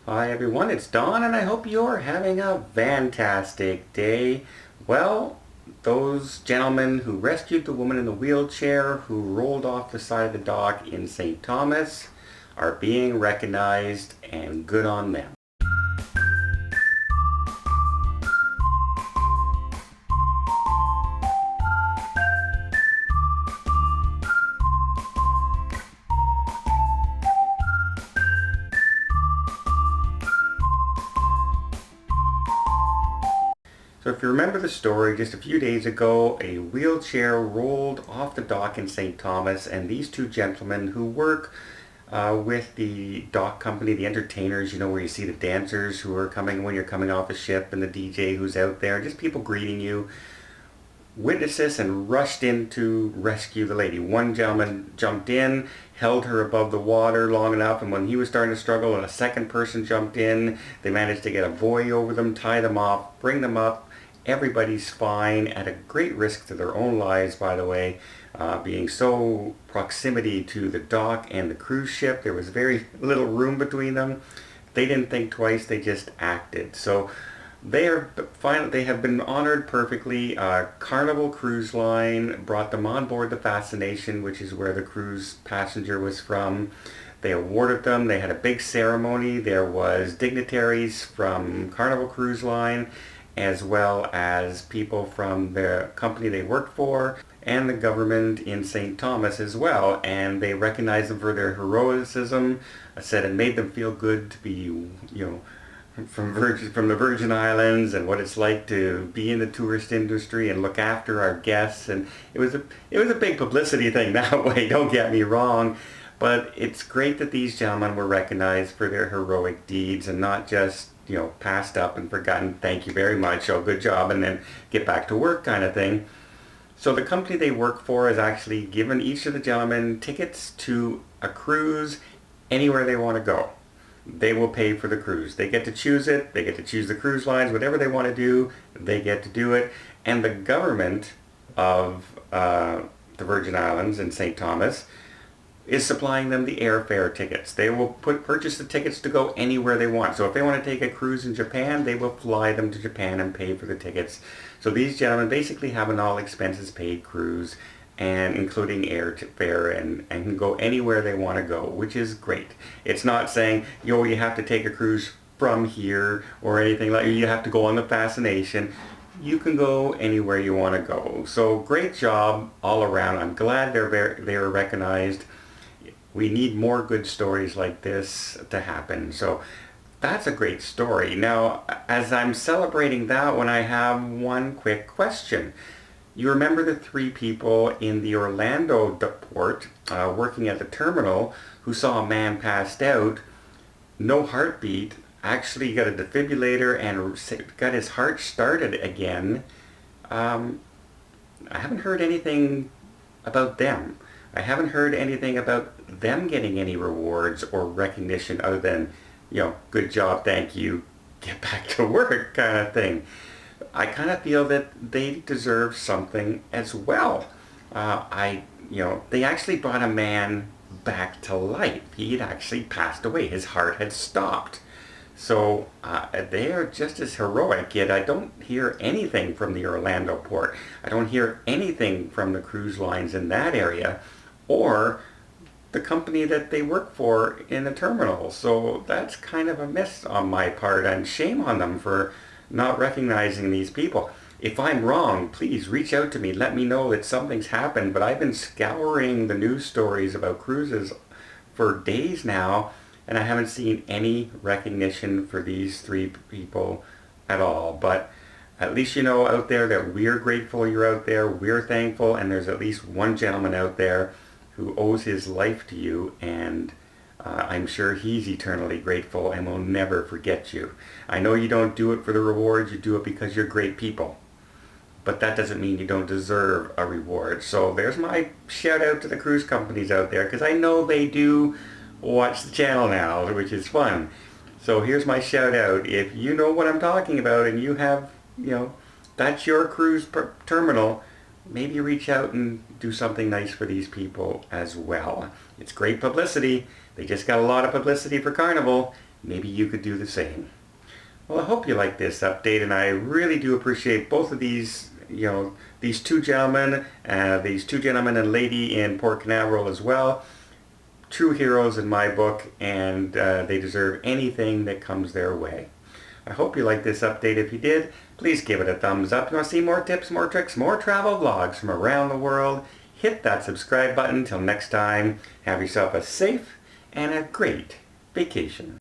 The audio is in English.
Hi everyone, it's Don and I hope you're having a fantastic day. Well, those gentlemen who rescued the woman in the wheelchair who rolled off the side of the dock in St. Thomas are being recognized, and good on them. So if you remember the story, just a few days ago, a wheelchair rolled off the dock in St. Thomas, and these two gentlemen who work with the dock company, the entertainers, where you see the dancers who are coming when you're coming off a ship, and the DJ who's out there, just people greeting you, witnessed this and rushed in to rescue the lady. One gentleman jumped in, held her above the water long enough, and when he was starting to struggle, a second person jumped in. They managed to get a buoy over them, tie them off, bring them up. Everybody's fine, at a great risk to their own lives, by the way, being so proximity to the dock and the cruise ship. There was very little room between them. They didn't think twice, they just acted. So they have been honored perfectly. Carnival Cruise Line brought them on board the Fascination, which is where the cruise passenger was from. They awarded them. They had a big ceremony. There was dignitaries from Carnival Cruise Line, as well as people from the company they worked for, and the government in St. Thomas as well. And they recognized them for their heroism. I said it made them feel good to be, from the Virgin Islands, and what it's like to be in the tourist industry and look after our guests. And it was a big publicity thing that way, don't get me wrong, but it's great that these gentlemen were recognized for their heroic deeds and not just passed up and forgotten, thank you very much, oh good job, and then get back to work kind of thing. So the company they work for has actually given each of the gentlemen tickets to a cruise anywhere they want to go. They will pay for the cruise. They get to choose it. They get to choose the cruise lines. Whatever they want to do, they get to do it. And the government of the Virgin Islands and St. Thomas is supplying them the airfare tickets. They will purchase the tickets to go anywhere they want. So if they want to take a cruise in Japan, they will fly them to Japan and pay for the tickets. So these gentlemen basically have an all expenses paid cruise, and including airfare, and can go anywhere they want to go, which is great. It's not saying, you have to take a cruise from here or anything like that. You have to go on the Fascination. You can go anywhere you want to go. So great job all around. I'm glad they were recognized. We need more good stories like this to happen. So that's a great story. Now, as I'm celebrating that one, I have one quick question. You remember the three people in the Orlando port working at the terminal who saw a man passed out, no heartbeat, actually got a defibrillator and got his heart started again. I haven't heard anything about them. I haven't heard anything about them getting any rewards or recognition other than, good job, thank you, get back to work kind of thing. I kind of feel that they deserve something as well. They actually brought a man back to life. He had actually passed away. His heart had stopped. So they are just as heroic, yet I don't hear anything from the Orlando port. I don't hear anything from the cruise lines in that area, or the company that they work for in the terminal. So that's kind of a miss on my part, and shame on them for not recognizing these people. If I'm wrong, please reach out to me. Let me know that something's happened, but I've been scouring the news stories about cruises for days now, and I haven't seen any recognition for these three people at all. But at least you know out there that we're grateful you're out there, we're thankful, and there's at least one gentleman out there who owes his life to you, and I'm sure he's eternally grateful and will never forget you. I know you don't do it for the rewards, you do it because you're great people. But that doesn't mean you don't deserve a reward. So there's my shout out to the cruise companies out there, because I know they do watch the channel now, which is fun. So here's my shout out. If you know what I'm talking about and you have, that's your cruise terminal, maybe reach out and do something nice for these people as well. It's great publicity. They just got a lot of publicity for Carnival. maybe you could do the same. Well, I hope you like this update, and I really do appreciate both of these, these two gentlemen and lady in Port Canaveral as well. True heroes in my book, and they deserve anything that comes their way. I hope you liked this update. If you did, please give it a thumbs up. If you want to see more tips, more tricks, more travel vlogs from around the world, hit that subscribe button. Till next time, have yourself a safe and a great vacation.